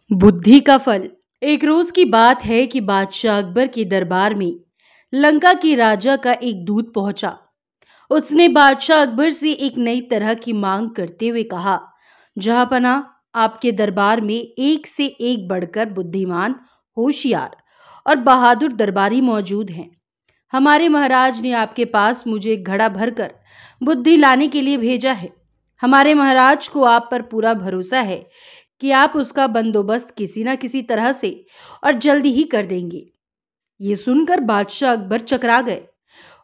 बुद्धि का फल। एक रोज की बात है कि बादशाह अकबर के दरबार में लंका के राजा का एक दूत पहुंचा। उसने बादशाह अकबर से एक नई तरह की मांग करते हुए कहा, जहांपना, आपके दरबार में एक से एक बढ़कर बुद्धिमान, होशियार और बहादुर दरबारी मौजूद हैं। हमारे महाराज ने आपके पास मुझे एक घड़ा भरकर बुद्धि लाने के लिए भेजा है। हमारे महाराज को आप पर पूरा भरोसा है कि आप उसका बंदोबस्त किसी न किसी तरह से और जल्दी ही कर देंगे। ये सुनकर बादशाह अकबर चकरा गए।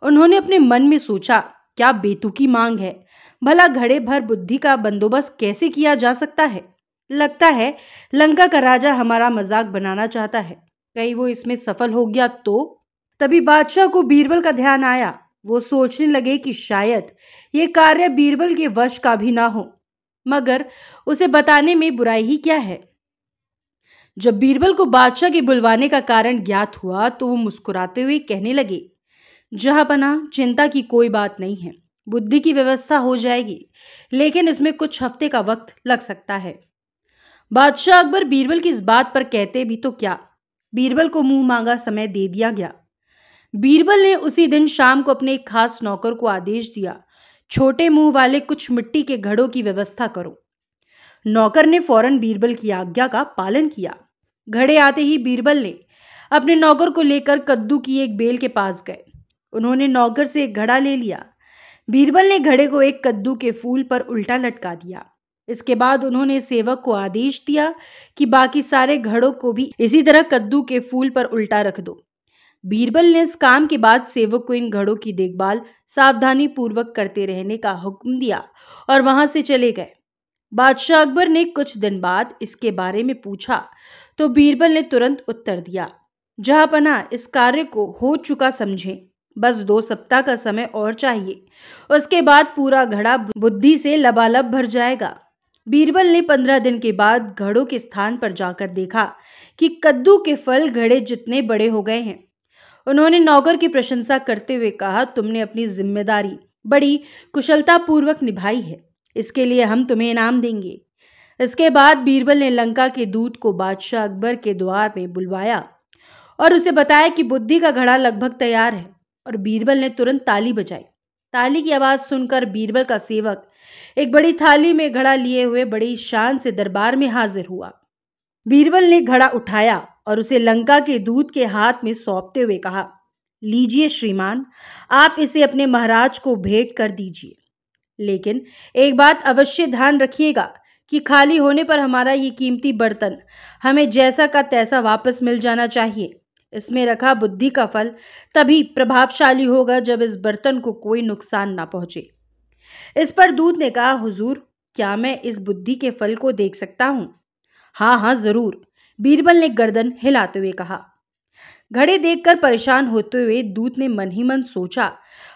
उन्होंने अपने मन में सोचा, क्या बेतुकी मांग है। भला घड़े भर बुद्धि का बंदोबस्त कैसे किया जा सकता है। लगता है लंका का राजा हमारा मजाक बनाना चाहता है। कहीं वो इसमें सफल हो गया तो। तभी बादशाह को बीरबल का ध्यान आया। वो सोचने लगे कि शायद ये कार्य बीरबल के वश का भी ना हो, मगर उसे बताने में बुराई ही क्या है। जब बीरबल को बादशाह के बुलवाने का कारण ज्ञात हुआ तो वो मुस्कुराते हुए कहने लगे, जहांपना, चिंता की कोई बात नहीं है। बुद्धि की व्यवस्था हो जाएगी, लेकिन इसमें कुछ हफ्ते का वक्त लग सकता है। बादशाह अकबर बीरबल की इस बात पर कहते भी तो क्या, बीरबल को मुंह मांगा समय दे दिया गया। बीरबल ने उसी दिन शाम को अपने एक खास नौकर को आदेश दिया, छोटे मुंह वाले कुछ मिट्टी के घड़ों की व्यवस्था करो। नौकर ने फौरन बीरबल की आज्ञा का पालन किया। घड़े आते ही बीरबल ने अपने नौकर को लेकर कद्दू की एक बेल के पास गए। उन्होंने नौकर से एक घड़ा ले लिया। बीरबल ने घड़े को एक कद्दू के फूल पर उल्टा लटका दिया। इसके बाद उन्होंने सेवक को आदेश दिया कि बाकी सारे घड़ों को भी इसी तरह कद्दू के फूल पर उल्टा रख दो। बीरबल ने इस काम के बाद सेवक को इन घड़ों की देखभाल सावधानी पूर्वक करते रहने का हुक्म दिया और वहां से चले गए। बादशाह अकबर ने कुछ दिन बाद इसके बारे में पूछा तो बीरबल ने तुरंत उत्तर दिया, जहांपना, इस कार्य को हो चुका समझें। बस 2 सप्ताह का समय और चाहिए। उसके बाद पूरा घड़ा बुद्धि से लबालब भर जाएगा। बीरबल ने 15 दिन के बाद घड़ों के स्थान पर जाकर देखा कि कद्दू के फल घड़े जितने बड़े हो गए हैं। उन्होंने नौकर की प्रशंसा करते हुए कहा, तुमने अपनी जिम्मेदारी बड़ी कुशलतापूर्वक निभाई है। इसके लिए हम तुम्हें इनाम देंगे। इसके बाद बीरबल ने लंका के दूत को बादशाह अकबर के द्वार में बुलवाया और उसे बताया कि बुद्धि का घड़ा लगभग तैयार है। और बीरबल ने तुरंत ताली बजाई। ताली की आवाज सुनकर बीरबल का सेवक एक बड़ी थाली में घड़ा लिए हुए बड़ी शान से दरबार में हाजिर हुआ। बीरबल ने घड़ा उठाया और उसे लंका के दूत के हाथ में सौंपते हुए कहा, लीजिए श्रीमान, आप इसे अपने महाराज को भेंट कर दीजिए। लेकिन एक बात अवश्य ध्यान रखिएगा कि खाली होने पर हमारा ये कीमती बर्तन हमें जैसा का तैसा वापस मिल जाना चाहिए। इसमें रखा बुद्धि का फल तभी प्रभावशाली होगा जब इस बर्तन को कोई नुकसान ना पहुंचे। इस पर दूत ने कहा, हुजूर, क्या मैं इस बुद्धि के फल को देख सकता हूं? हाँ हाँ, जरूर, बीरबल ने गर्दन हिलाते हुए कहा। घड़े देखकर परेशान होते हुए दूत ने मन ही मन सोचा,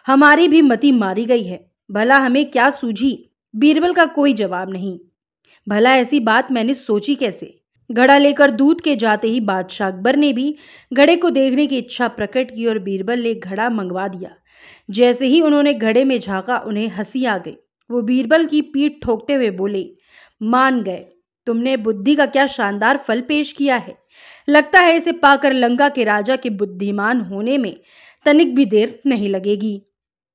हमारी भी मति मारी गई है। भला हमें क्या सूझी? बीरबल का कोई जवाब नहीं। भला ऐसी बात मैंने सोची कैसे? घड़ा लेकर दूत के जाते ही बादशाह अकबर ने भी घड़े को देखने की इच्छा प्रकट की और बीरबल ने घड़ा मंगवा दिया। जैसे ही उन्होंने घड़े में झांका, उन्हें हंसी आ गई। वो बीरबल की पीठ ठोकते हुए बोले, मान गए, तुमने बुद्धि का क्या शानदार फल पेश किया है। लगता है इसे पाकर लंका के राजा के बुद्धिमान होने में तनिक भी देर नहीं लगेगी।